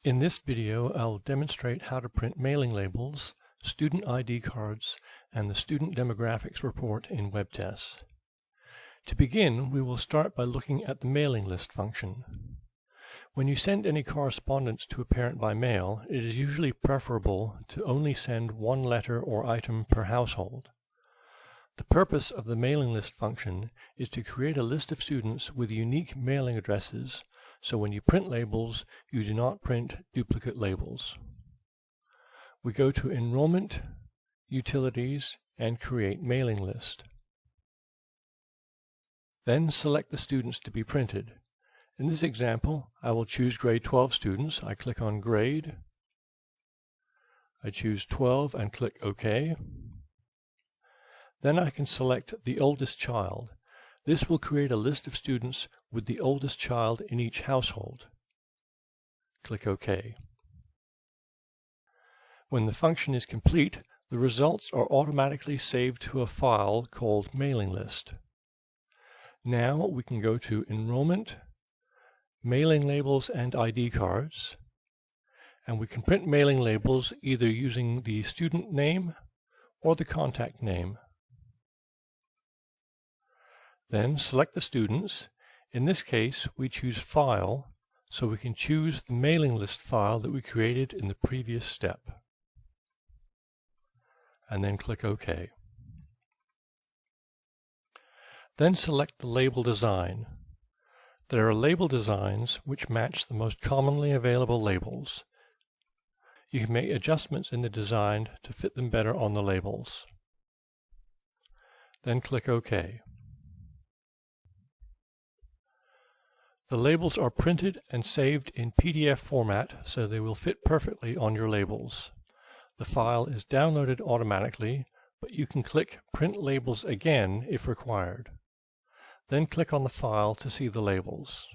In this video, I'll demonstrate how to print mailing labels, student ID cards, and the student demographics report in WebTess. To begin, we will start by looking at the mailing list function. When you send any correspondence to a parent by mail, it is usually preferable to only send one letter or item per household. The purpose of the mailing list function is to create a list of students with unique mailing addresses, so when you print labels, you do not print duplicate labels. We go to Enrollment, Utilities, and Create Mailing List. Then select the students to be printed. In this example, I will choose grade 12 students. I click on Grade. I choose 12 and click OK. Then I can select the oldest child. This will create a list of students with the oldest child in each household. Click OK. When the function is complete, the results are automatically saved to a file called Mailing List. Now we can go to Enrollment, Mailing Labels and ID Cards, and we can print mailing labels either using the student name or the contact name. Then select the students. In this case, we choose File, so we can choose the mailing list file that we created in the previous step. And then click OK. Then select the label design. There are label designs which match the most commonly available labels. You can make adjustments in the design to fit them better on the labels. Then click OK. The labels are printed and saved in PDF format, so they will fit perfectly on your labels. The file is downloaded automatically, but you can click Print Labels again if required. Then click on the file to see the labels.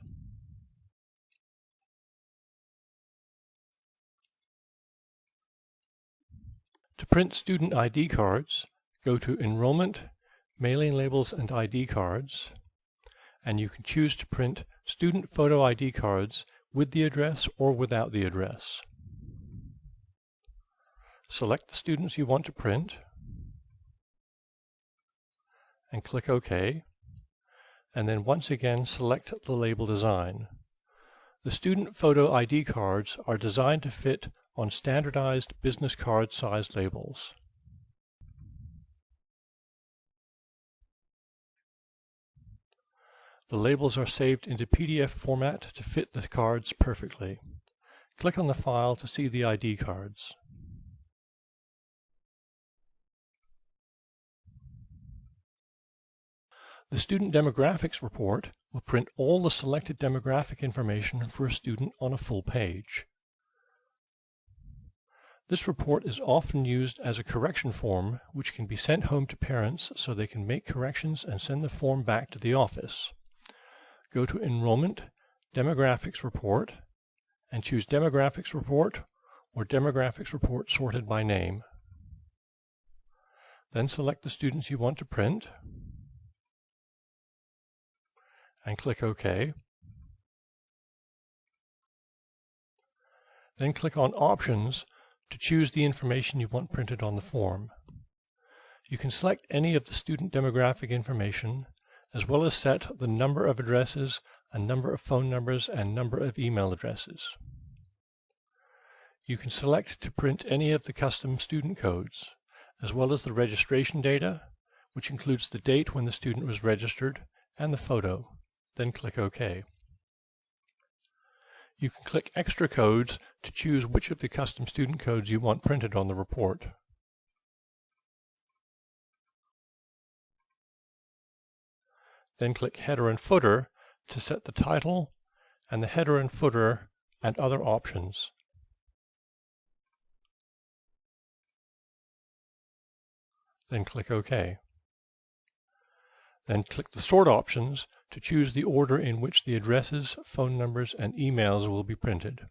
To print student ID cards, go to Enrollment, Mailing Labels and ID Cards, and you can choose to print student photo ID cards with the address or without the address. Select the students you want to print and click OK, and then once again select the label design. The student photo ID cards are designed to fit on standardized business card sized labels. The labels are saved into PDF format to fit the cards perfectly. Click on the file to see the ID cards. The Student Demographics report will print all the selected demographic information for a student on a full page. This report is often used as a correction form, which can be sent home to parents so they can make corrections and send the form back to the office. Go to Enrollment, Demographics Report, and choose Demographics Report or Demographics Report sorted by name. Then select the students you want to print and click OK. Then click on Options to choose the information you want printed on the form. You can select any of the student demographic information, as well as set the number of addresses, a number of phone numbers, and number of email addresses. You can select to print any of the custom student codes, as well as the registration data, which includes the date when the student was registered, and the photo. Then click OK. You can click Extra Codes to choose which of the custom student codes you want printed on the report. Then click Header and Footer to set the title and the header and footer and other options. Then click OK. Then click the Sort options to choose the order in which the addresses, phone numbers, and emails will be printed.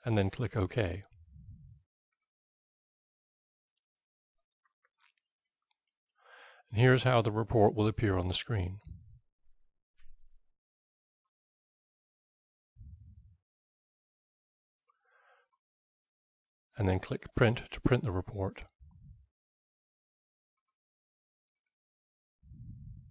And then click OK. And here's how the report will appear on the screen. and then click Print to print the report.